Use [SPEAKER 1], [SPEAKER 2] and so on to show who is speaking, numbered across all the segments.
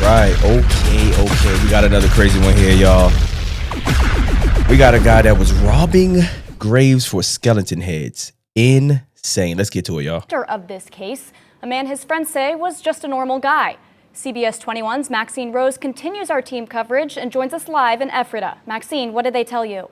[SPEAKER 1] Right. Okay. We got another crazy one here, y'all. We got a guy that was robbing graves for skeleton heads. Insane. Let's get to it, y'all.
[SPEAKER 2] Of this case, a man his friends say was just a normal guy. CBS 21's Maxine Rose continues our team coverage and joins us live in Ephrata. Maxine, what did they tell you?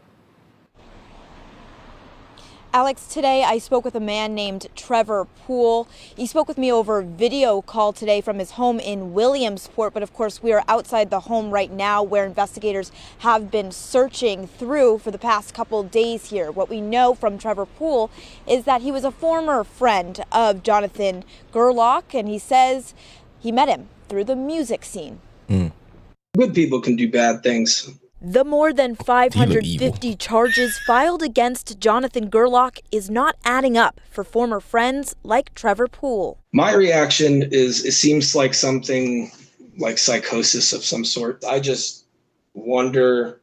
[SPEAKER 3] Alex, today I spoke with a man named Trevor Poole. He spoke with me over video call today from his home in Williamsport, but of course we are outside the home right now where investigators have been searching through for the past couple days here. What we know from Trevor Poole is that he was a former friend of Jonathan Gerlach, and he says he met him through the music scene.
[SPEAKER 4] Good people can do bad things.
[SPEAKER 3] The more than 550 charges filed against Jonathan Gerlach is not adding up for former friends like Trevor Poole.
[SPEAKER 4] My reaction is it seems like something like psychosis of some sort. I just wonder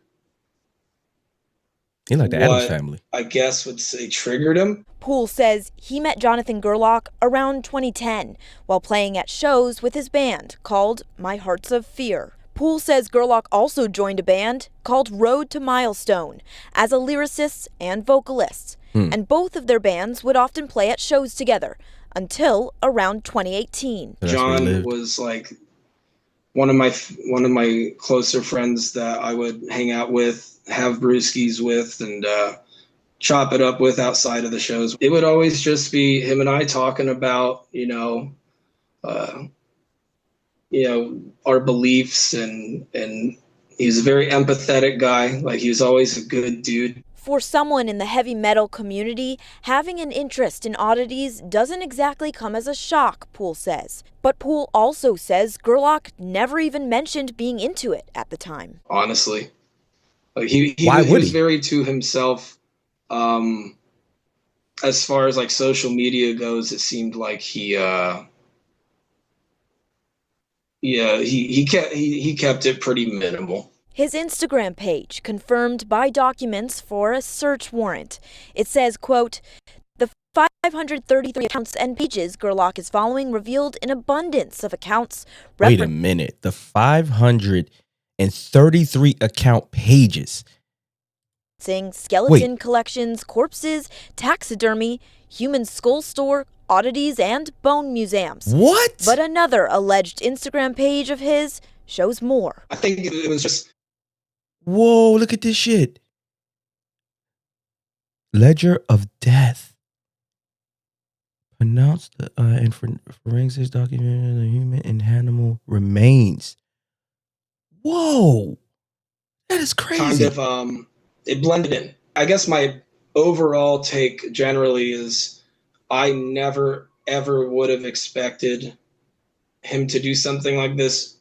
[SPEAKER 1] like the Addams Family.
[SPEAKER 4] I guess would say triggered him.
[SPEAKER 3] Poole says he met Jonathan Gerlach around 2010 while playing at shows with his band called My Hearts of Fear. Poole says Gerlach also joined a band called Road to Milestone as a lyricist and vocalist, and both of their bands would often play at shows together until around 2018.
[SPEAKER 4] John was like one of my closer friends that I would hang out with, have brewskis with, and chop it up with outside of the shows. It would always just be him and I talking about, our beliefs, and he's a very empathetic guy. Like, he was always a good dude.
[SPEAKER 3] For someone in the heavy metal community, having an interest in oddities doesn't exactly come as a shock, Poole says. But Poole also says Gerlach never even mentioned being into it at the time.
[SPEAKER 4] Honestly, like he was very to himself. As far as like social media goes, it seemed like he kept it pretty minimal.
[SPEAKER 3] His Instagram page confirmed by documents for a search warrant. It says, quote, the 533 accounts and pages Gerlach is following revealed an abundance of accounts.
[SPEAKER 1] Wait a minute. The 533 account pages.
[SPEAKER 3] Skeleton collections, corpses, taxidermy, human skull store, oddities, and bone museums.
[SPEAKER 1] What?
[SPEAKER 3] But another alleged Instagram page of his shows more.
[SPEAKER 4] I think it was just...
[SPEAKER 1] Whoa, look at this shit. Ledger of Death. Pronounced in forensics documented the human and animal remains. Whoa. That is crazy.
[SPEAKER 4] Kind of, it blended in. I guess my overall take generally is I never, ever would have expected him to do something like this.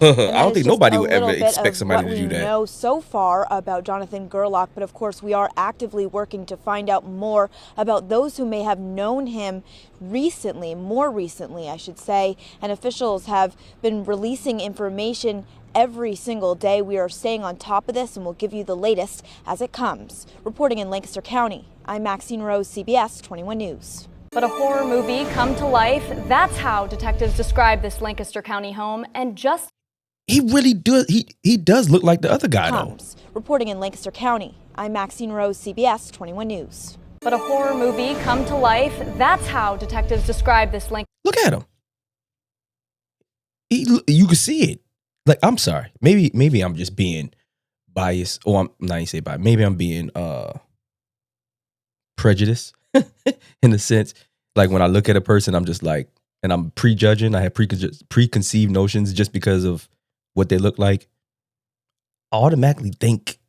[SPEAKER 1] I don't think nobody would ever expect somebody to do that.
[SPEAKER 3] We know so far about Jonathan Gerlach, but of course we are actively working to find out more about those who may have known him recently, more recently, I should say, and officials have been releasing information every single day. We are staying on top of this and we'll give you the latest as it comes. Reporting in Lancaster County, I'm Maxine Rose, CBS 21 News.
[SPEAKER 2] But a horror movie come to life. That's how detectives describe this Lancaster County home. And just
[SPEAKER 1] he really does. He does look like the other guy, though.
[SPEAKER 3] Reporting in Lancaster County, I'm Maxine Rose, CBS 21 News.
[SPEAKER 2] But a horror movie come to life. That's how detectives describe this Lancaster.
[SPEAKER 1] Look at him. You can see it. Like, I'm sorry. Maybe I'm just being biased. Or I'm not even say biased. Maybe I'm being prejudiced in the sense, like when I look at a person, I'm just like, and I'm prejudging. I have preconceived notions just because of what they look like. I automatically think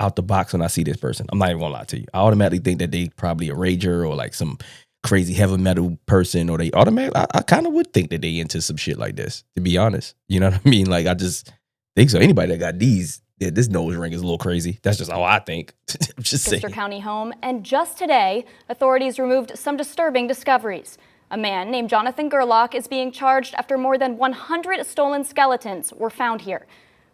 [SPEAKER 1] out the box when I see this person. I'm not even gonna lie to you. I automatically think that they probably a rager or like some crazy heavy metal person, or they automatically, I kind of would think that they into some shit like this, to be honest. You know what I mean? Like, I just think so. Anybody that got this nose ring is a little crazy. That's just how I think. I'm just saying.
[SPEAKER 2] Lancaster County home. And just today, authorities removed some disturbing discoveries. A man named Jonathan Gerlach is being charged after more than 100 stolen skeletons were found here.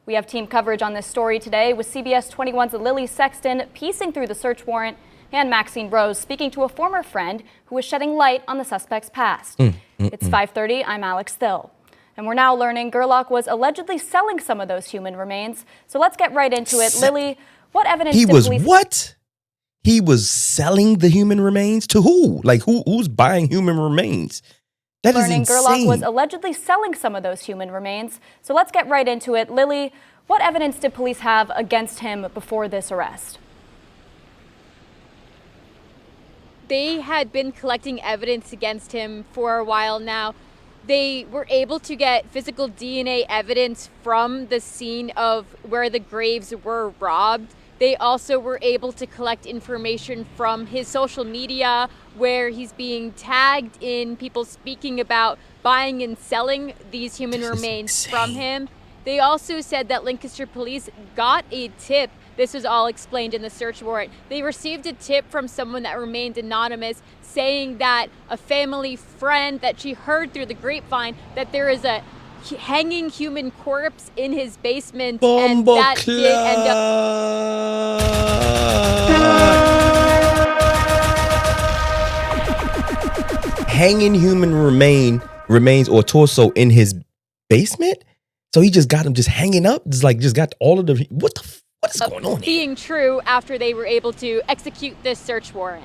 [SPEAKER 2] We have team coverage on this story today with CBS 21's Lily Sexton piecing through the search warrant. and Maxine Rose speaking to a former friend who was shedding light on the suspect's past. It's 5:30. I'm Alex Thill. And we're now learning Gerlach was allegedly selling some of those human remains. So let's get right into it. Lily, what evidence did police...
[SPEAKER 1] What? He was selling the human remains to who? Like who's buying human remains? That is insane.
[SPEAKER 2] Gerlach was allegedly selling some of those human remains. So let's get right into it. Lily, what evidence did police have against him before this arrest?
[SPEAKER 5] They had been collecting evidence against him for a while now. They were able to get physical DNA evidence from the scene of where the graves were robbed. They also were able to collect information from his social media where he's being tagged in people speaking about buying and selling these human remains from him. They also said that Lancaster police got a tip. This was all explained in the search warrant. They received a tip from someone that remained anonymous saying that a family friend that she heard through the grapevine that there is a hanging human corpse in his basement, and that did end
[SPEAKER 1] up hanging human remains or torso in his basement. So he just got him just hanging up, just got all of the what is going on here?
[SPEAKER 5] Being true after they were able to execute this search warrant.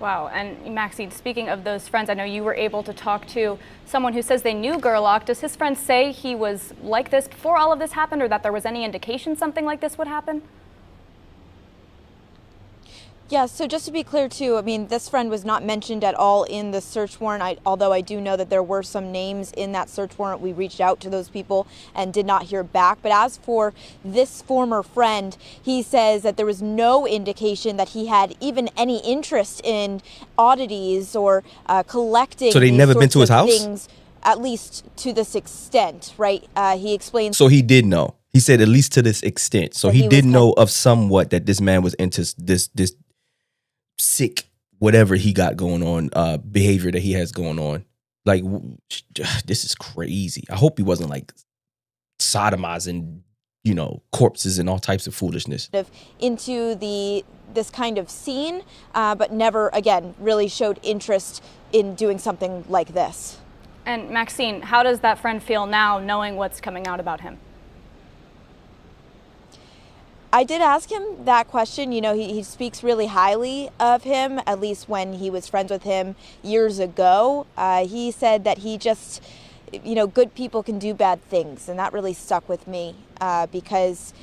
[SPEAKER 2] Wow. And Maxine, speaking of those friends, I know you were able to talk to someone who says they knew Gerlach. Does his friend say he was like this before all of this happened, or that there was any indication something like this would happen?
[SPEAKER 3] Yeah, so just to be clear too, I mean, this friend was not mentioned at all in the search warrant, although I do know that there were some names in that search warrant. We reached out to those people and did not hear back. But as for this former friend, he says that there was no indication that he had even any interest in oddities or collecting.
[SPEAKER 1] So they'd never been to his house?
[SPEAKER 3] Things, at least to this extent, right? He explained.
[SPEAKER 1] So he did know. He said at least to this extent. So he did know of somewhat that this man was into this sick whatever he got going on, behavior that he has going on. Like, this is crazy. I hope he wasn't like sodomizing, corpses and all types of foolishness.
[SPEAKER 3] Into this kind of scene, but never again really showed interest in doing something like this.
[SPEAKER 2] And Maxine, how does that friend feel now knowing what's coming out about him?
[SPEAKER 3] I did ask him that question. He speaks really highly of him, at least when he was friends with him years ago. He said that he just, good people can do bad things. And that really stuck with me because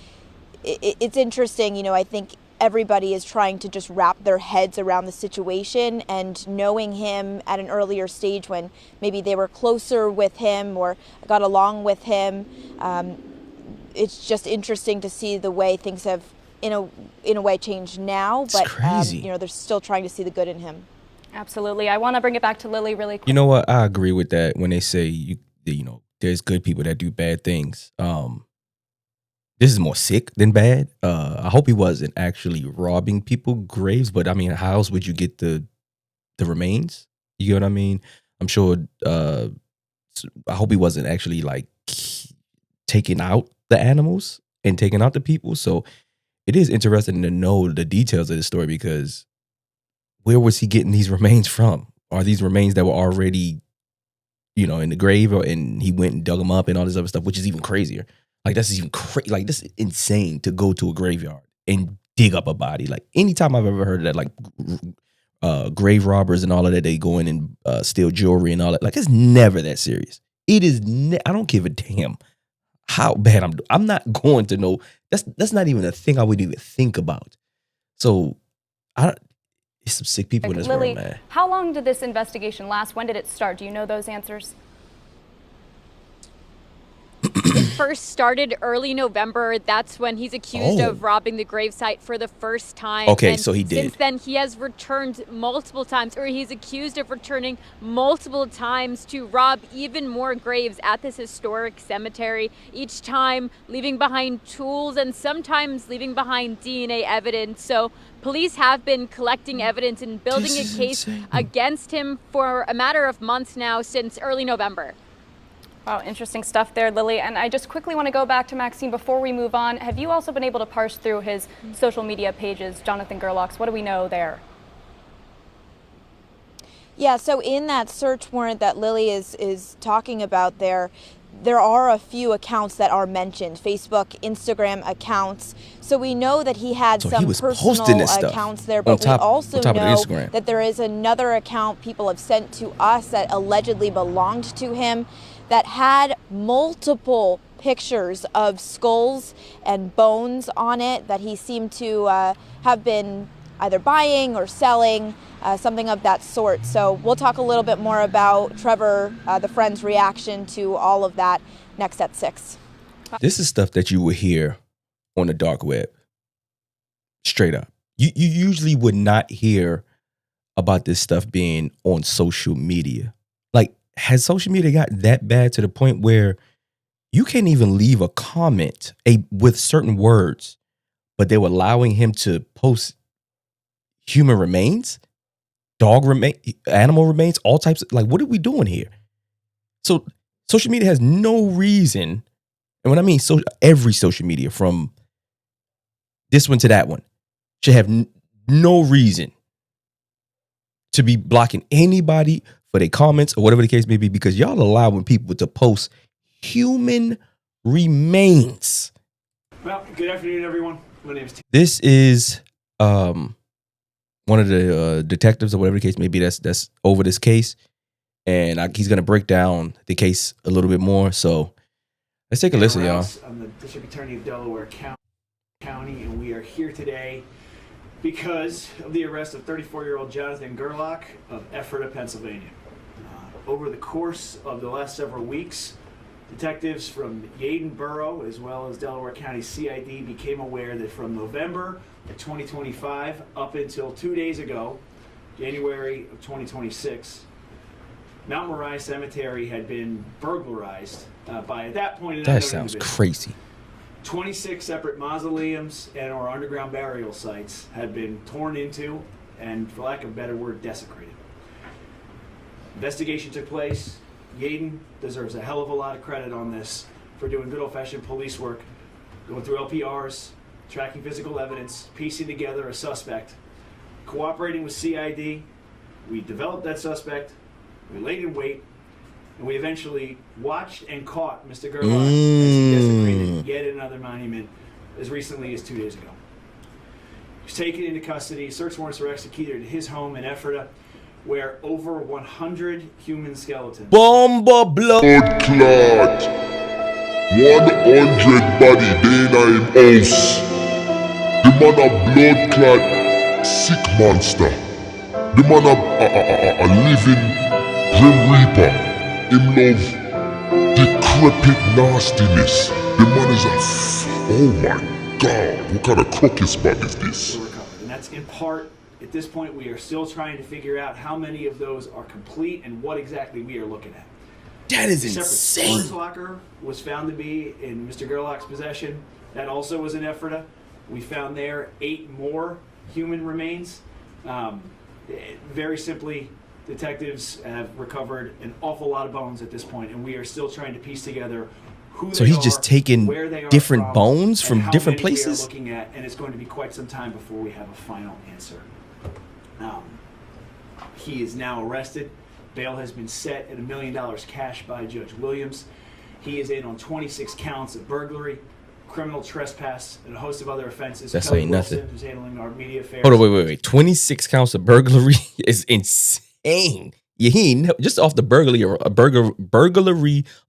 [SPEAKER 3] it's interesting. I think everybody is trying to just wrap their heads around the situation, and knowing him at an earlier stage when maybe they were closer with him or got along with him. It's just interesting to see the way things have, in a way, changed now. But
[SPEAKER 1] crazy.
[SPEAKER 3] They're still trying to see the good in him.
[SPEAKER 2] Absolutely. I want to bring it back to Lily really quick.
[SPEAKER 1] You know what? I agree with that when they say there's good people that do bad things. This is more sick than bad. I hope he wasn't actually robbing people graves, but I mean, how else would you get the remains? You know what I mean? I'm sure. I hope he wasn't actually like taking out the animals and taking out the people. So it is interesting to know the details of the story, because where was he getting these remains from? Are these remains that were already, in the grave, and he went and dug them up and all this other stuff, which is even crazier. Like, that's even crazy. Like, this is insane to go to a graveyard and dig up a body. Like, anytime I've ever heard of that, like grave robbers and all of that, they go in and steal jewelry and all that. Like, it's never that serious. It is. I don't give a damn how bad I'm doing. I'm not going to know. That's not even a thing I would even think about. So, there's some sick people in this
[SPEAKER 2] Lily,
[SPEAKER 1] world, man.
[SPEAKER 2] How long did this investigation last? When did it start? Do you know those answers?
[SPEAKER 5] It first started early November. That's when he's accused of robbing the gravesite for the first time.
[SPEAKER 1] Okay,
[SPEAKER 5] and
[SPEAKER 1] so he did.
[SPEAKER 5] Since then, he has returned multiple times, or he's accused of returning multiple times to rob even more graves at this historic cemetery, each time leaving behind tools and sometimes leaving behind DNA evidence. So police have been collecting evidence and building a case against him for a matter of months now, since early November.
[SPEAKER 2] Wow, interesting stuff there, Lily. And I just quickly want to go back to Maxine before we move on. Have you also been able to parse through his social media pages, Jonathan Gerlach's? What do we know there?
[SPEAKER 3] Yeah, so in that search warrant that Lily is talking about there are a few accounts that are mentioned, Facebook, Instagram accounts. So we know that he had
[SPEAKER 1] So
[SPEAKER 3] some
[SPEAKER 1] he was
[SPEAKER 3] personal
[SPEAKER 1] posting this stuff
[SPEAKER 3] accounts there,
[SPEAKER 1] on
[SPEAKER 3] but
[SPEAKER 1] top
[SPEAKER 3] we also
[SPEAKER 1] of the
[SPEAKER 3] know
[SPEAKER 1] Instagram.
[SPEAKER 3] that there is another account people have sent to us that allegedly belonged to him that had multiple pictures of skulls and bones on it that he seemed to have been either buying or selling, something of that sort. So we'll talk a little bit more about Trevor, the friend's reaction to all of that next at 6.
[SPEAKER 1] This is stuff that you would hear on the dark web. Straight up. You usually would not hear about this stuff being on social media. Like, has social media got that bad to the point where you can't even leave a comment with certain words, but they were allowing him to post human remains, animal remains, all types of, like, what are we doing here? So social media has no reason, and when I mean every social media, from this one to that one, should have no reason to be blocking anybody for their comments or whatever the case may be, because y'all allowing people to post human remains.
[SPEAKER 6] Well, good afternoon, everyone. My name is Tim.
[SPEAKER 1] This is one of the detectives or whatever the case may be that's over this case, and he's gonna break down the case a little bit more. So let's take a listen, y'all.
[SPEAKER 6] I'm the District Attorney of Delaware County, and we are here today because of the arrest of 34-year-old Jonathan Gerlach of Ephrata, Pennsylvania. Over the course of the last several weeks, detectives from Yeadon Borough as well as Delaware County CID became aware that from November of 2025 up until 2 days ago, January of 2026, Mount Moriah Cemetery had been burglarized by, at that point,
[SPEAKER 1] that sounds crazy.
[SPEAKER 6] 26 separate mausoleums and or underground burial sites had been torn into and, for lack of a better word, desecrated. Investigation took place. Yeadon deserves a hell of a lot of credit on this for doing good old-fashioned police work, going through LPRs, tracking physical evidence, piecing together a suspect, cooperating with CID. We developed that suspect, we laid in wait, and we eventually watched and caught Mr. Gerlach as he desecrated yet another monument as recently as 2 days ago. He was taken into custody. Search warrants were executed at his home in Ephrata, where over 100 human skeletons.
[SPEAKER 1] Bomba blood
[SPEAKER 7] clot. 100 body day in house. The man a blood clot sick monster. The man a living grim reaper. Him love decrepit nastiness. The man is oh my God, what kind of crooked spot is this?
[SPEAKER 6] And that's in part. At this point, we are still trying to figure out how many of those are complete and what exactly we are looking at.
[SPEAKER 1] That is
[SPEAKER 6] insane.
[SPEAKER 1] insane.
[SPEAKER 6] A sports locker was found to be in Mr. Gerlach's possession. That also was in Ephrata. We found there 8 more human remains. Very simply, detectives have recovered an awful lot of bones at this point, and we are still trying to piece together who
[SPEAKER 1] So
[SPEAKER 6] they
[SPEAKER 1] he's
[SPEAKER 6] are,
[SPEAKER 1] just taking
[SPEAKER 6] where they are
[SPEAKER 1] different bones from
[SPEAKER 6] and
[SPEAKER 1] different
[SPEAKER 6] how many
[SPEAKER 1] places?
[SPEAKER 6] we are looking at, and it's going to be quite some time before we have a final answer. He is now arrested. Bail has been set at $1 million cash by Judge Williams. He is in on 26 counts of burglary, criminal trespass, and a host of other offenses.
[SPEAKER 1] That's
[SPEAKER 6] Kelly
[SPEAKER 1] ain't
[SPEAKER 6] Wilson,
[SPEAKER 1] nothing.
[SPEAKER 6] who's handling our media affairs.
[SPEAKER 1] Hold on, wait. 26 counts of burglary is insane. Yeah, he ain't, just off the burglary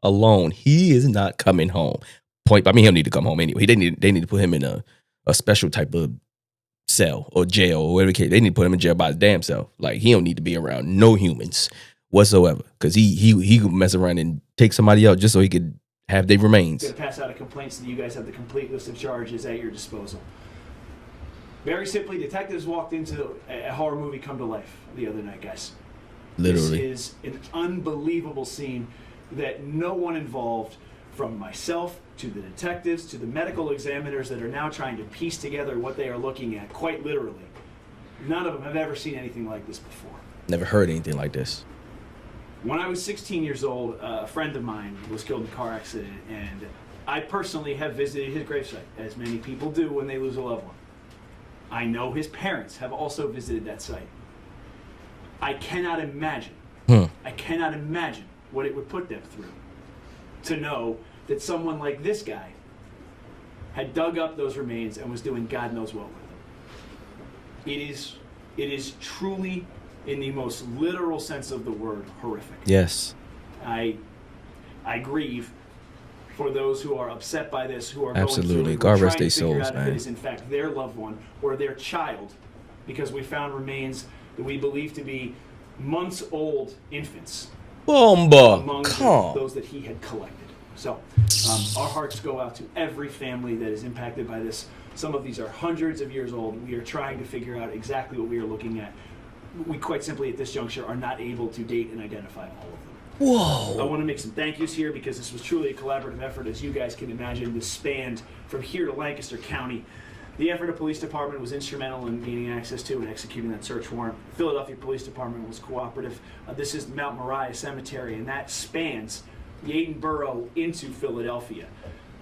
[SPEAKER 1] alone, he is not coming home. He'll need to come home anyway. They need to put him in a special type of cell or jail or whatever the case. They need to put him in jail by his damn self. Like, he don't need to be around no humans whatsoever, because he could mess around and take somebody out just so he could have their remains.
[SPEAKER 6] I'm going to pass out a complaint so that you guys have the complete list of charges at your disposal. Very simply, detectives walked into a horror movie come to life the other night, guys.
[SPEAKER 1] Literally.
[SPEAKER 6] This is an unbelievable scene that no one involved, from myself to the detectives to the medical examiners that are now trying to piece together what they are looking at, quite literally. None of them have ever seen anything like this before.
[SPEAKER 1] Never heard anything like this.
[SPEAKER 6] When I was 16 years old, a friend of mine was killed in a car accident, and I personally have visited his gravesite, as many people do when they lose a loved one. I know his parents have also visited that site. I cannot imagine. I cannot imagine what it would put them through to know that someone like this guy had dug up those remains and was doing God knows what with them. It is truly, in the most literal sense of the word, horrific.
[SPEAKER 1] Yes.
[SPEAKER 6] I grieve for those who are upset by this, who are
[SPEAKER 1] Absolutely.
[SPEAKER 6] going through it,
[SPEAKER 1] God rest
[SPEAKER 6] trying
[SPEAKER 1] their
[SPEAKER 6] to figure
[SPEAKER 1] souls,
[SPEAKER 6] out
[SPEAKER 1] man.
[SPEAKER 6] if it is in fact their loved one or their child, because we found remains that we believe to be months-old infants
[SPEAKER 1] Bomba.
[SPEAKER 6] among
[SPEAKER 1] Come.
[SPEAKER 6] those that he had collected. So our hearts go out to every family that is impacted by this. Some of these are hundreds of years old. We are trying to figure out exactly what we are looking at. We quite simply at this juncture are not able to date and identify all of them.
[SPEAKER 1] Whoa.
[SPEAKER 6] I want to make some thank yous here because this was truly a collaborative effort. As you guys can imagine, this spanned from here to Lancaster County. The effort of police department was instrumental in gaining access to and executing that search warrant. Philadelphia Police Department was cooperative. This is Mount Moriah Cemetery, and that spans Yaden Borough into Philadelphia.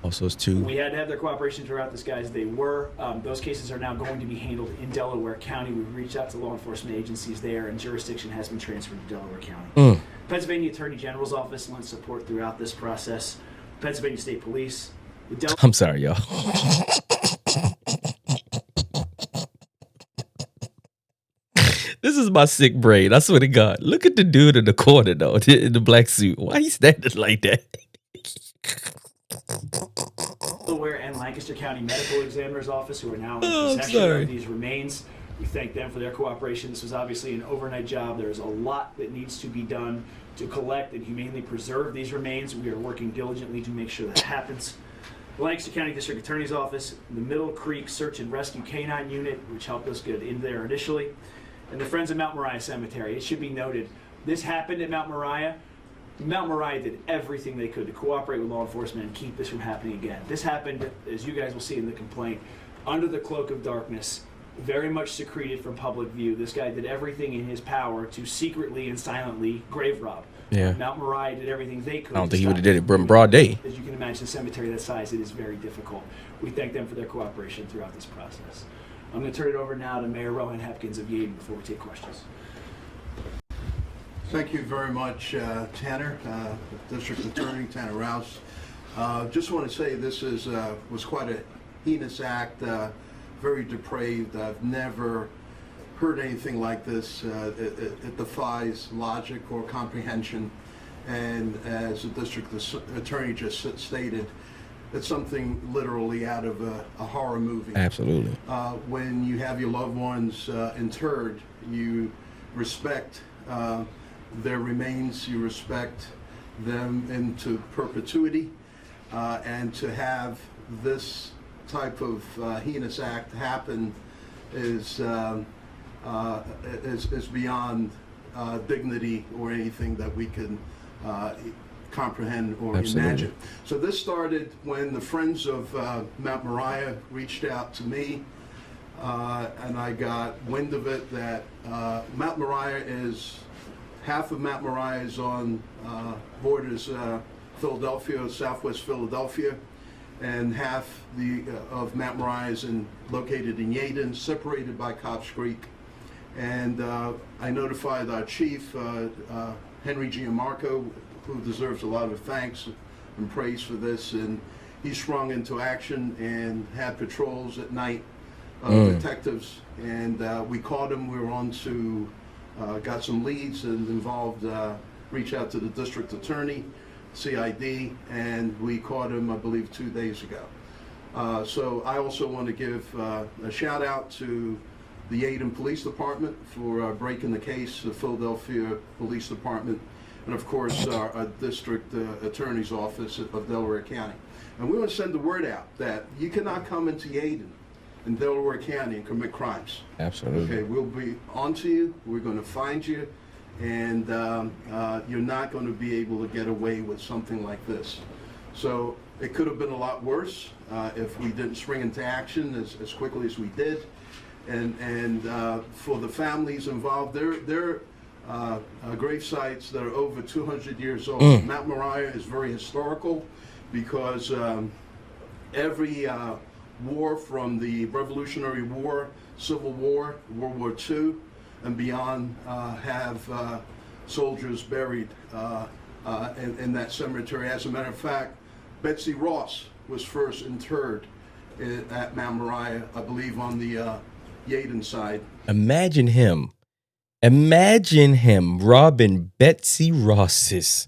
[SPEAKER 1] Also, it's two.
[SPEAKER 6] We had to have their cooperation throughout this, guys. They were. Those cases are now going to be handled in Delaware County. We've reached out to law enforcement agencies there, and jurisdiction has been transferred to Delaware County. Pennsylvania Attorney General's office lent support throughout this process. Pennsylvania State Police.
[SPEAKER 1] I'm sorry, y'all. This is my sick brain. I swear to God. Look at the dude in the corner, though, in the black suit. Why he standing like that?
[SPEAKER 6] Delaware and Lancaster County Medical Examiner's Office, who are now in possession of these remains. We thank them for their cooperation. This was obviously an overnight job. There's a lot that needs to be done to collect and humanely preserve these remains. We are working diligently to make sure that happens. The Lancaster County District Attorney's Office, the Middle Creek Search and Rescue Canine Unit, which helped us get in there initially, and the Friends of Mount Moriah Cemetery. It should be noted, this happened at Mount Moriah. Mount Moriah did everything they could to cooperate with law enforcement and keep this from happening again. This happened, as you guys will see in the complaint, under the cloak of darkness, very much secreted from public view. This guy did everything in his power to secretly and silently grave rob.
[SPEAKER 1] Yeah.
[SPEAKER 6] Mount Moriah did everything they could.
[SPEAKER 1] I don't think he would have did it in broad day.
[SPEAKER 6] As you can imagine, a cemetery that size, it is very difficult. We thank them for their cooperation throughout this process. I'm going to turn it over now to Mayor Rohan Hepkins of Yaden before we take questions.
[SPEAKER 8] Thank you very much, Tanner, District Attorney Tanner Rouse. Just want to say this was quite a heinous act, very depraved. I've never heard anything like this. It defies logic or comprehension. And as the District Attorney just stated, it's something literally out of a horror movie.
[SPEAKER 1] Absolutely.
[SPEAKER 8] When you have your loved ones interred, you respect their remains, you respect them into perpetuity, and to have this type of heinous act happen is beyond dignity or anything that we can comprehend or imagine. So this started when the Friends of Mount Moriah reached out to me, and I got wind of it that Mount Moriah is, half of Mount Moriah is on borders Philadelphia, southwest Philadelphia, and half of Mount Moriah is located in Yaden, separated by Cobbs Creek. And I notified our chief, Henry Gianmarco, who deserves a lot of thanks and praise for this, and he sprung into action and had patrols at night, detectives, and we caught him. We were on to, got some leads and involved, reached out to the district attorney, CID, and we caught him, I believe, 2 days ago. So I also want to give a shout out to the Yaden Police Department for breaking the case, the Philadelphia Police Department, and of course our District Attorney's Office of Delaware County. And we want to send the word out that you cannot come into Yaden in Delaware County and commit crimes.
[SPEAKER 1] Absolutely.
[SPEAKER 8] Okay, we'll be onto you, we're going to find you, and you're not going to be able to get away with something like this. So it could have been a lot worse if we didn't spring into action as quickly as we did. And for the families involved, they're grave sites that are over 200 years old. Mount Moriah is very historical because every war from the Revolutionary War, Civil War, World War II, and beyond have soldiers buried in that cemetery. As a matter of fact, Betsy Ross was first interred at Mount Moriah, I believe on the Yaden side.
[SPEAKER 1] Imagine him robbing Betsy Ross's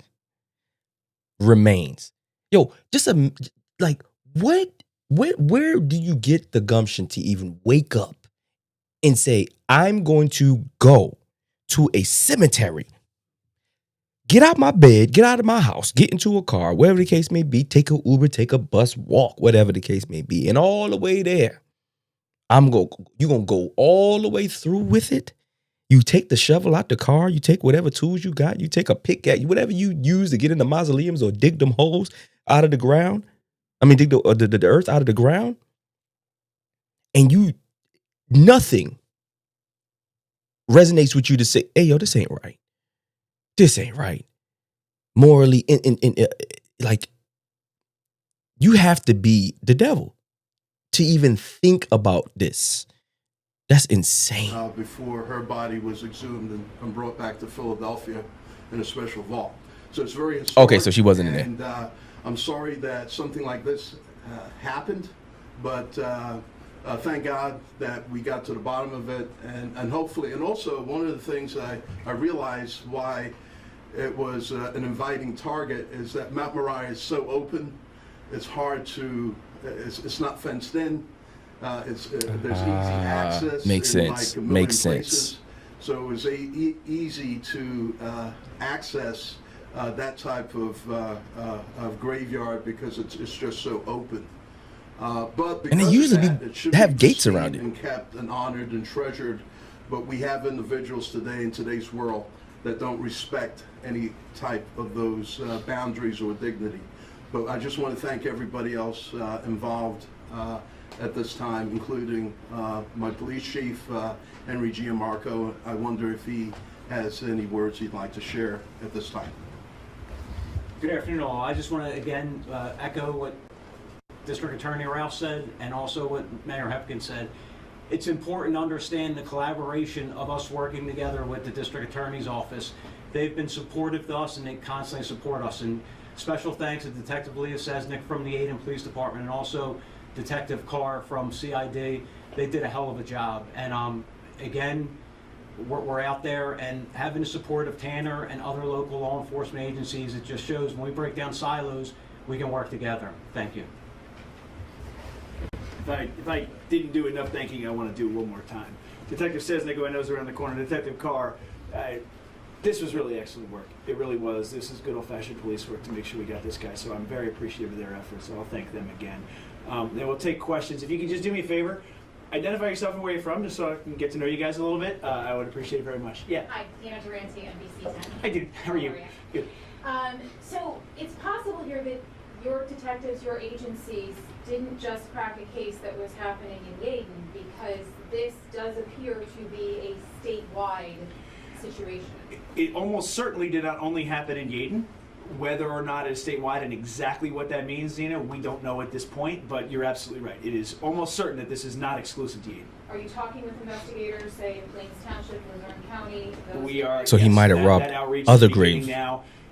[SPEAKER 1] remains. Yo, just like what? Where do you get the gumption to even wake up and say, I'm going to go to a cemetery, get out my bed, get out of my house, get into a car, whatever the case may be, take a Uber, take a bus, walk, whatever the case may be, and all the way there, you're going to go all the way through with it? You take the shovel out the car, you take whatever tools you got, you take a pickaxe, whatever you use to get into mausoleums or dig them holes out of the ground. I mean, dig the earth out of the ground. And nothing resonates with you to say, hey, yo, this ain't right. This ain't right. Morally, like, you have to be the devil to even think about this. That's insane.
[SPEAKER 8] Before her body was exhumed and brought back to Philadelphia in a special vault. So it's very historic.
[SPEAKER 1] Okay, so she wasn't in there.
[SPEAKER 8] And I'm sorry that something like this happened, but thank God that we got to the bottom of it, and hopefully, and also one of the things I realized why it was an inviting target is that Mount Moriah is so open, it's hard to, it's not fenced in. There's easy access.
[SPEAKER 1] Makes sense.
[SPEAKER 8] Like
[SPEAKER 1] Makes
[SPEAKER 8] places.
[SPEAKER 1] sense.
[SPEAKER 8] So it was easy to access that type of graveyard because it's just so open. But because
[SPEAKER 1] And they usually
[SPEAKER 8] it should
[SPEAKER 1] have
[SPEAKER 8] be
[SPEAKER 1] gates
[SPEAKER 8] pristine
[SPEAKER 1] around it.
[SPEAKER 8] and kept and honored and treasured. But we have individuals today in today's world that don't respect any type of those boundaries or dignity. But I just want to thank everybody else involved at this time, including my police chief, Henry Gianmarco. I wonder if he has any words he'd like to share at this time.
[SPEAKER 9] Good afternoon, all. I just want to again echo what District Attorney Ralph said and also what Mayor Hepkin said. It's important to understand the collaboration of us working together with the District Attorney's Office. They've been supportive to us and they constantly support us. And special thanks to Detective Leah Sesnick from the Aden Police Department and also Detective Carr from CID. They did a hell of a job. And again, we're out there and having the support of Tanner and other local law enforcement agencies. It just shows when we break down silos, we can work together. Thank you.
[SPEAKER 6] If I didn't do enough thanking, I want to do it one more time. Detective Sesnick, who I know is around the corner, Detective Carr, this was really excellent work. It really was. This is good old-fashioned police work to make sure we got this guy, so I'm very appreciative of their efforts, so I'll thank them again. Then we'll take questions. If you could just do me a favor, identify yourself and where you're from, just so I can get to know you guys a little bit. I would appreciate it very much. Yeah.
[SPEAKER 10] Hi, Dana Durante, NBC 10.
[SPEAKER 6] Hi, dude. How are you? Good.
[SPEAKER 10] So it's possible here that your detectives, your agencies, didn't just crack a case that was happening in Yaden, because this does appear to be a statewide situation.
[SPEAKER 6] It almost certainly did not only happen in Yaden. Whether or not it's statewide and exactly what that means, Zena, we don't know at this point, but you're absolutely right. It is almost certain that this is not exclusive to Yaden.
[SPEAKER 10] Are you talking with investigators, say, in Plains Township, Luzerne County?
[SPEAKER 6] We are.
[SPEAKER 1] So he might have robbed other grave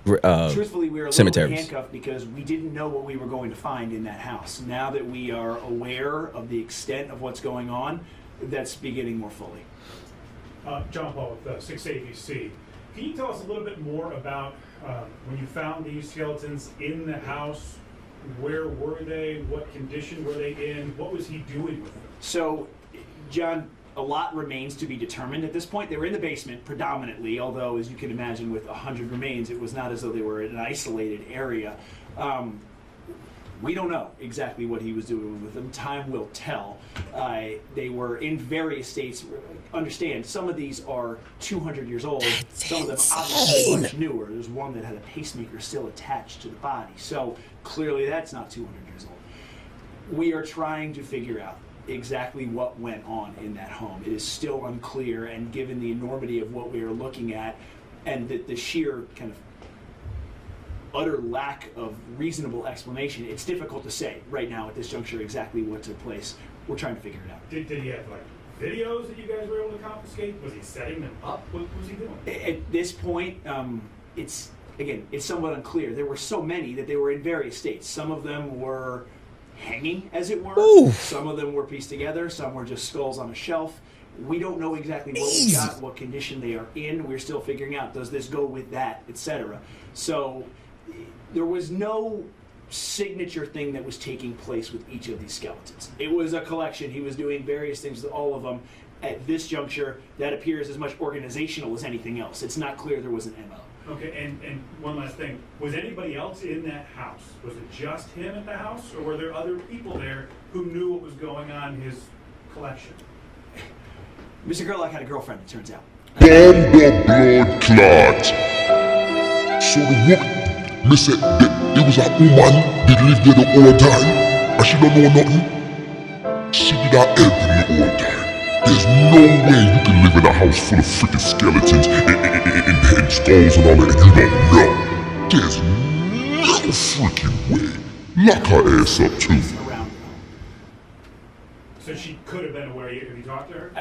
[SPEAKER 6] Truthfully, we were a
[SPEAKER 1] cemeteries.
[SPEAKER 6] little handcuffed because we didn't know what we were going to find in that house. Now that we are aware of the extent of what's going on, that's beginning more fully.
[SPEAKER 11] John Paul with 6 ABC. Can you tell us a little bit more about when you found these skeletons in the house? Where were they? What condition were they in? What was he doing with them?
[SPEAKER 6] So, John, a lot remains to be determined at this point. They were in the basement predominantly, although, as you can imagine, with 100 remains, it was not as though they were in an isolated area. We don't know exactly what he was doing with them. Time will tell. They were in various states. Understand, some of these are 200 years old. Some of them obviously much newer. There's one that had a pacemaker still attached to the body. So clearly that's not 200 years old. We are trying to figure out exactly what went on in that home. It is still unclear, and given the enormity of what we are looking at and the sheer kind of utter lack of reasonable explanation, it's difficult to say right now at this juncture exactly what took place. We're trying to figure it out.
[SPEAKER 11] Did he have like videos that you guys were able to confiscate? Was he setting them up? What was he doing?
[SPEAKER 6] At this point, it's somewhat unclear. There were so many that they were in various states. Some of them were hanging, as it were.
[SPEAKER 1] Oof.
[SPEAKER 6] Some of them were pieced together. Some were just skulls on a shelf. We don't know exactly what we got, what condition they are in. We're still figuring out, does this go with that, etc. So there was no signature thing that was taking place with each of these skeletons. It was a collection. He was doing various things with all of them. At this juncture, that appears as much organizational as anything else. It's not clear there was an MO.
[SPEAKER 11] Okay, and one last thing. Was anybody else in that house? Was it just him at the house, or were there other people there who knew what was going on in his collection?
[SPEAKER 6] Mr. Gerlach had a girlfriend, it turns out.
[SPEAKER 7] Bomb blood clot. So the woman, me said that it was a woman that lived there the whole time, and she don't know nothing. She did not help him the whole time. There's no way you can live in a house full of freaking skeletons and head skulls and all that and you don't know. There's no freaking way. Lock her ass up too.
[SPEAKER 11] So she could have been aware. Have you talked to her?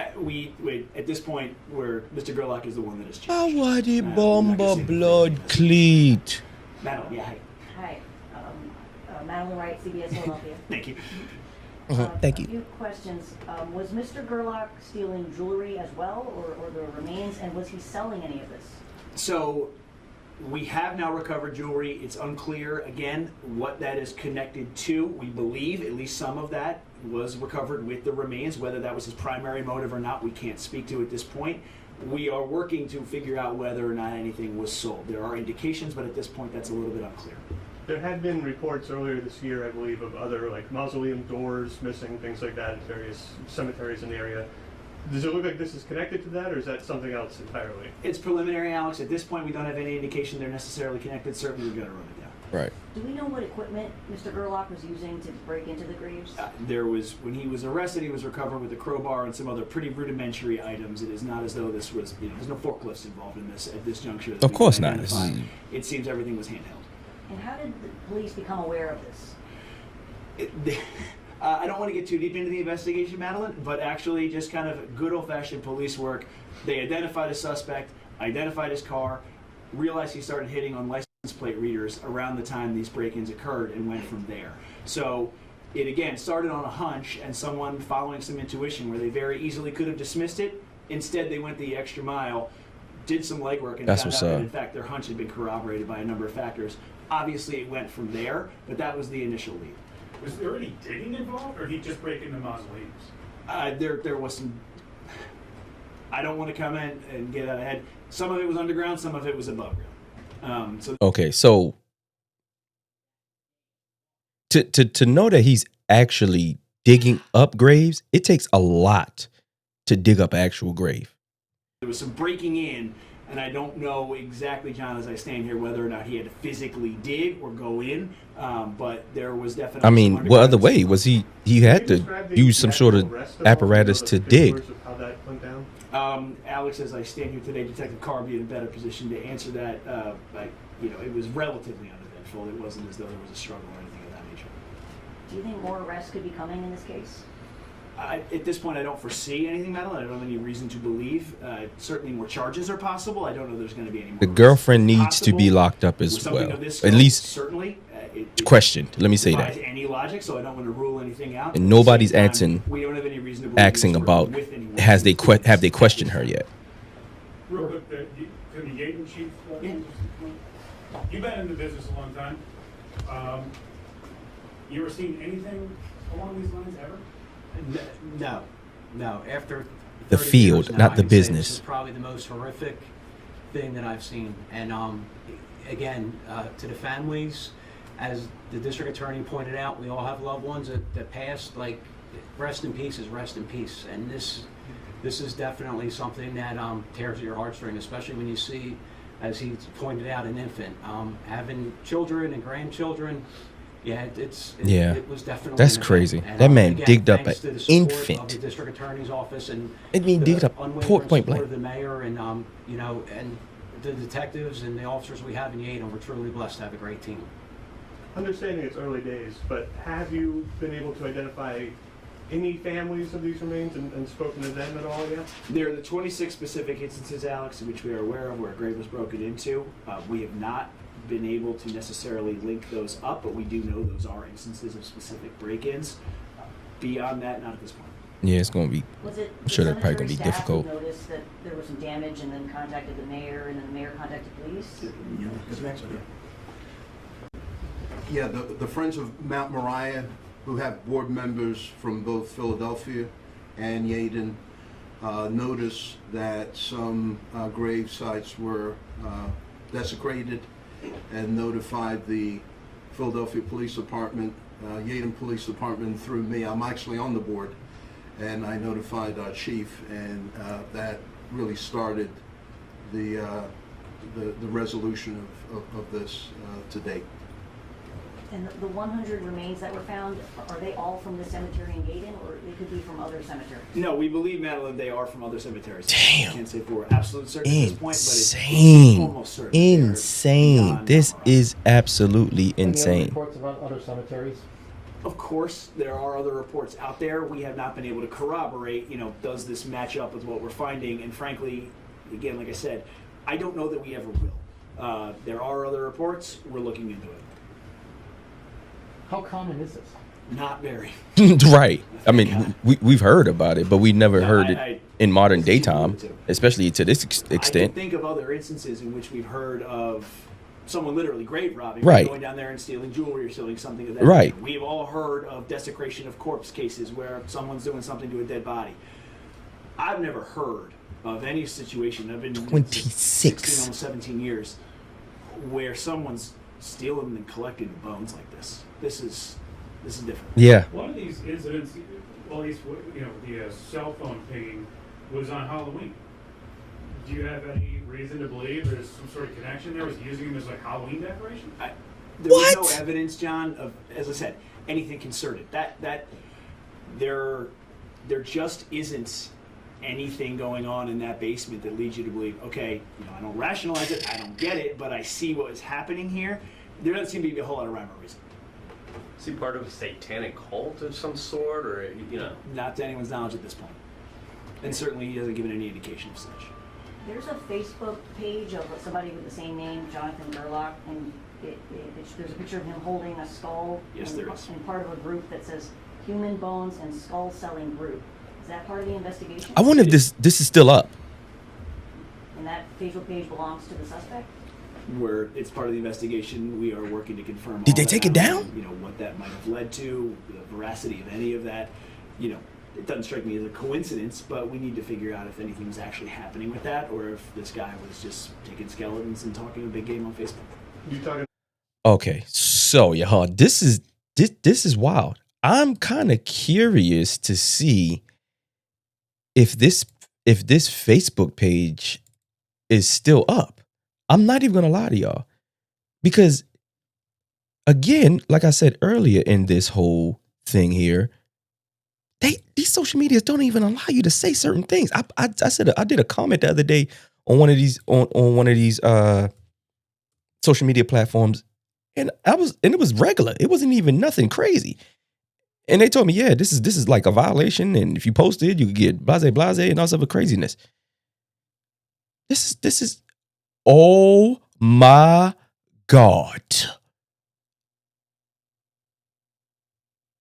[SPEAKER 6] At this point, where Mr. Gerlach is the one that has changed.
[SPEAKER 1] I want a bomber blood cleat.
[SPEAKER 6] Madeline, yeah, hi.
[SPEAKER 12] Hi, Madeline Wright, CBS Philadelphia.
[SPEAKER 6] Thank you.
[SPEAKER 1] Thank you.
[SPEAKER 12] A few questions. Was Mr. Gerlach stealing jewelry as well, or the remains, and was he selling any of this?
[SPEAKER 6] So we have now recovered jewelry. It's unclear, again, what that is connected to. We believe at least some of that was recovered with the remains. Whether that was his primary motive or not, we can't speak to at this point. We are working to figure out whether or not anything was sold. There are indications, but at this point, that's a little bit unclear.
[SPEAKER 13] There had been reports earlier this year, I believe, of other like mausoleum doors missing, things like that in various cemeteries in the area. Does it look like this is connected to that, or is that something else entirely?
[SPEAKER 6] It's preliminary, Alex. At this point, we don't have any indication they're necessarily connected. Certainly, we're going to run it down.
[SPEAKER 1] Right.
[SPEAKER 12] Do we know what equipment Mr. Gerlach was using to break into the graves?
[SPEAKER 6] There was, when he was arrested, he was recovered with a crowbar and some other pretty rudimentary items. It is not as though this was, there's no forklifts involved in this at this juncture.
[SPEAKER 1] Of course not.
[SPEAKER 6] It seems everything was handheld.
[SPEAKER 12] And how did the police become aware of this?
[SPEAKER 6] I don't want to get too deep into the investigation, Madeline, but actually just kind of good old-fashioned police work. They identified a suspect, identified his car, realized he started hitting on license plate readers around the time these break-ins occurred, and went from there. So it, again, started on a hunch and someone following some intuition where they very easily could have dismissed it. Instead, they went the extra mile, did some legwork, and found out that, in fact, their hunch had been corroborated by a number of factors. Obviously, it went from there, but that was the initial lead.
[SPEAKER 11] Was there any digging involved, or did he just break into mausoleums?
[SPEAKER 6] There was some. I don't want to comment and get out ahead. Some of it was underground, some of it was above ground.
[SPEAKER 1] Okay, so to know that he's actually digging up graves, it takes a lot to dig up an actual grave.
[SPEAKER 6] There was some breaking in. And I don't know exactly, John, as I stand here, whether or not he had to physically dig or go in, but there was definitely.
[SPEAKER 1] I mean, what other way was he had to use some sort of apparatus to dig?
[SPEAKER 13] How that went down?
[SPEAKER 6] Alex, as I stand here today, Detective Carr would be in a better position to answer that. It was relatively uneventful. It wasn't as though there was a struggle or anything of that nature.
[SPEAKER 12] Do you think more arrests could be coming in this case?
[SPEAKER 6] At this point, I don't foresee anything, Madeline. I don't have any reason to believe. Certainly more charges are possible. I don't know there's going to be any more.
[SPEAKER 1] The girlfriend needs to be locked up as well. At least
[SPEAKER 6] certainly
[SPEAKER 1] questioned. Let me say that.
[SPEAKER 6] Any logic, so I don't want to rule anything out.
[SPEAKER 1] And nobody's asking about have they questioned her yet.
[SPEAKER 11] Real quick, to the Yaden chief. You've been in the business a long time. You ever seen anything along these lines ever?
[SPEAKER 9] No. After
[SPEAKER 1] the field,
[SPEAKER 9] now,
[SPEAKER 1] not the business.
[SPEAKER 9] This is probably the most horrific thing that I've seen. And again, to the families, as the district attorney pointed out, we all have loved ones that passed. Like, rest in peace is rest in peace. And this is definitely something that tears at your heartstring, especially when you see, as he pointed out, an infant having children and grandchildren. Yeah, it was definitely.
[SPEAKER 1] That's crazy.
[SPEAKER 9] And,
[SPEAKER 1] that man
[SPEAKER 9] again,
[SPEAKER 1] digged up an
[SPEAKER 9] infant.
[SPEAKER 1] infant.
[SPEAKER 9] Of the district attorney's office and
[SPEAKER 1] digged up point blank.
[SPEAKER 9] Of the mayor and and the detectives and the officers we have in Yaden. We're truly blessed to have a great team.
[SPEAKER 13] Understanding it's early days, but have you been able to identify any families of these remains and spoken to them at all yet?
[SPEAKER 6] There are the 26 specific instances, Alex, in which we are aware of where a grave was broken into. We have not been able to necessarily link those up, but we do know those are instances of specific break-ins. Beyond that, not at this point.
[SPEAKER 1] Yeah, it's gonna be. I'm sure that's probably gonna be difficult.
[SPEAKER 12] Noticed that there was some damage and then contacted the mayor, and then the mayor contacted police.
[SPEAKER 8] Yeah, the Friends of Mount Moriah, who have board members from both Philadelphia and Yaden, noticed that some grave sites were desecrated and notified the Philadelphia Police Department, Yaden Police Department through me. I'm actually on the board, and I notified our chief, and that really started the resolution of this to date.
[SPEAKER 12] And the 100 remains that were found, are they all from the cemetery in Yaden, or they could be from other cemeteries?
[SPEAKER 6] No, we believe, Madeline, they are from other cemeteries. Damn. I can't say for absolute certain at this point, but it's almost certain.
[SPEAKER 1] Insane. This is absolutely insane.
[SPEAKER 14] Any other reports about other cemeteries?
[SPEAKER 6] Of course, there are other reports out there. We have not been able to corroborate, does this match up with what we're finding? And frankly, again, like I said, I don't know that we ever will. There are other reports. We're looking into it.
[SPEAKER 14] How common is this?
[SPEAKER 6] Not very.
[SPEAKER 1] Right. I mean, we've heard about it, but we never heard it in modern day time, especially to this extent.
[SPEAKER 6] I can think of other instances in which we've heard of someone literally grave robbing,
[SPEAKER 1] right,
[SPEAKER 6] going down there and stealing jewelry or stealing something of that
[SPEAKER 1] right
[SPEAKER 6] nature. We've all heard of desecration of corpse cases where someone's doing something to a dead body. I've never heard of any situation, I've been 16, almost 17 years, where someone's stealing and collecting bones like this. This is different.
[SPEAKER 1] Yeah.
[SPEAKER 11] One of these incidents, well, at least the cell phone pinging, was on Halloween. Do you have any reason to believe there's some sort of connection there? Was he using them as like Halloween decoration?
[SPEAKER 6] There was no evidence, John, of, as I said, anything concerted. That there just isn't anything going on in that basement that leads you to believe, okay, I don't rationalize it, I don't get it, but I see what is happening here. There doesn't seem to be a whole lot of rhyme or reason.
[SPEAKER 15] Is he part of a satanic cult of some sort, or
[SPEAKER 6] Not to anyone's knowledge at this point, and certainly he hasn't given any indication of such.
[SPEAKER 12] There's a Facebook page of somebody with the same name, Jonathan Gerlach, and there's a picture of him holding a skull.
[SPEAKER 6] Yes, there is.
[SPEAKER 12] And part of a group that says Human Bones and Skull Selling Group. Is that part of the investigation?
[SPEAKER 1] I wonder if this is still up.
[SPEAKER 12] And that Facebook page belongs to the suspect?
[SPEAKER 6] Where it's part of the investigation, we are working to confirm.
[SPEAKER 1] Did they take it down?
[SPEAKER 6] What that might have led to, the veracity of any of that. It doesn't strike me as a coincidence, but we need to figure out if anything was actually happening with that, or if this guy was just taking skeletons and talking a big game on Facebook.
[SPEAKER 13] You talking?
[SPEAKER 1] Okay, so this is wild. I'm kind of curious to see if this Facebook page is still up. I'm not even gonna lie to y'all, because again, like I said earlier in this whole thing here, these social medias don't even allow you to say certain things. I said I did a comment the other day on one of these on one of these social media platforms, and it was regular. It wasn't even nothing crazy. And they told me, yeah, this is like a violation, and if you post it, you could get blase and all sorts of craziness. This is oh my God.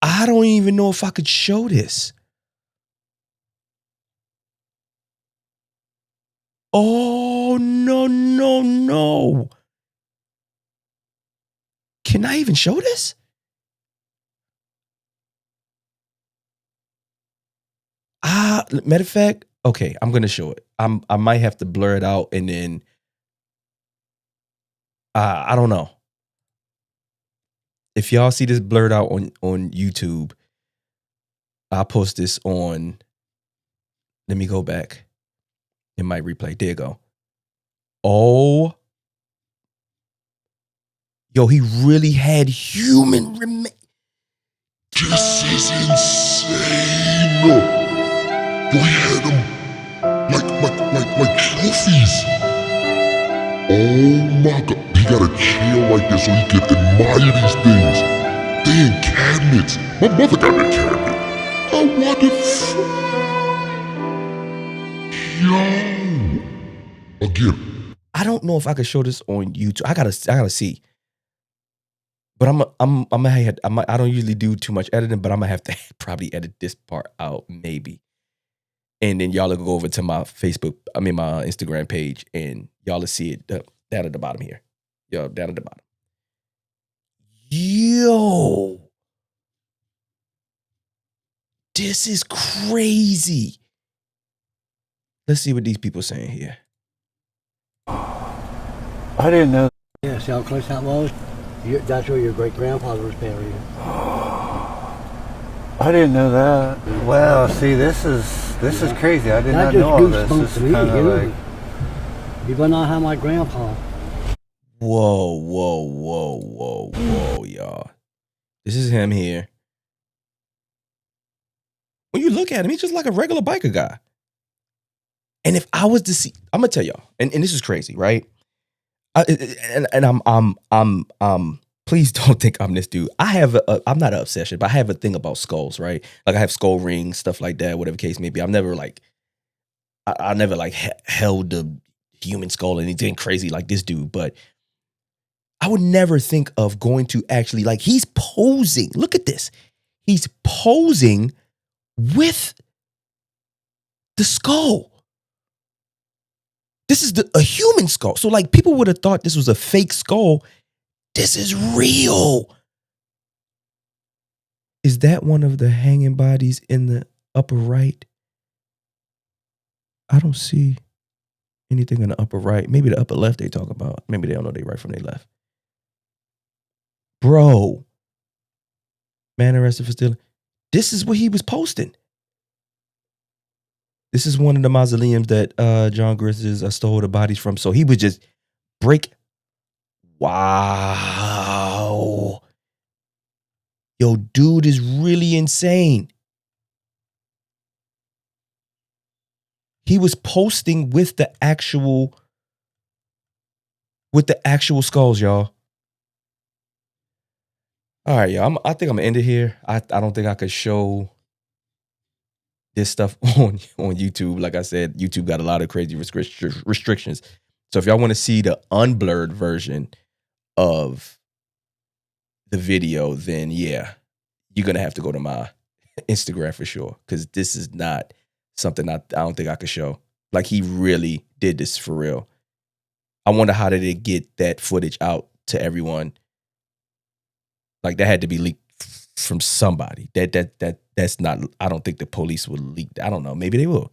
[SPEAKER 1] I don't even know if I could show this. Oh, no. Can I even show this? Matter of fact, okay, I'm going to show it. I might have to blur it out, and then I don't know. If y'all see this blurred out on YouTube, I'll post this on. Let me go back. It might replay. There you go. Oh. Yo, he really had human remains.
[SPEAKER 7] This is insane. Yo, he had them like trophies. Oh my God. He got a chair like this so he can admire these things. They in cabinets. My mother got me a cabinet. what the Yo. Again.
[SPEAKER 1] I don't know if I could show this on YouTube. I gotta see. But I don't usually do too much editing, but I'm gonna have to probably edit this part out, maybe. And then y'all will go over to my my Instagram page, and y'all will see it down at the bottom here. Yo, down at the bottom. Yo. This is crazy. Let's see what these people saying here.
[SPEAKER 16] I didn't know. Yeah, see how close that was? That's where your great-grandfather was buried. I didn't know that. Wow, see, this is crazy. I did not know all this. This is kind of like... You better not have my grandpa.
[SPEAKER 1] Whoa, y'all. This is him here. When you look at him, he's just like a regular biker guy. And if I was to see, I'm gonna tell y'all, and this is crazy, right? I'm please don't think I'm this dude. I'm not an obsession, but I have a thing about skulls, right? Like I have skull rings, stuff like that, whatever case may be. I've never like, I never like held the human skull or anything crazy like this dude, but I would never think of going to actually, like, he's posing. Look at this. He's posing with the skull. This is a human skull. So like people would have thought this was a fake skull. This is real. Is that one of the hanging bodies in the upper right? I don't see anything in the upper right. Maybe the upper left they talk about. Maybe they don't know they right from they left. Bro. Man arrested for stealing. This is what he was posting. This is one of the mausoleums that John Grist stole the bodies from. So he would just break. Wow. Yo, dude is really insane. He was posting with the actual skulls, y'all. All right, y'all. I think I'm gonna end it here. I don't think I could show this stuff on YouTube. Like I said, YouTube got a lot of crazy restrictions. So if y'all want to see the unblurred version of the video, then yeah, you're gonna have to go to my Instagram for sure, because this is not something I don't think I could show. Like he really did this for real. I wonder how did it get that footage out to everyone? Like that had to be leaked from somebody. That's not. I don't think the police will leak. I don't know. Maybe they will.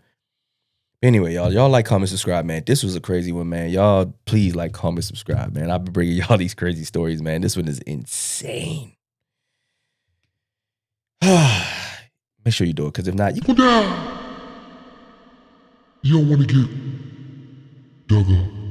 [SPEAKER 1] Anyway, y'all like, comment, subscribe, man. This was a crazy one, man. Y'all please like, comment, subscribe, man. I've been bringing y'all these crazy stories, man. This one is insane. Make sure you do it, because if not, you
[SPEAKER 7] go down. You don't want to get dug up.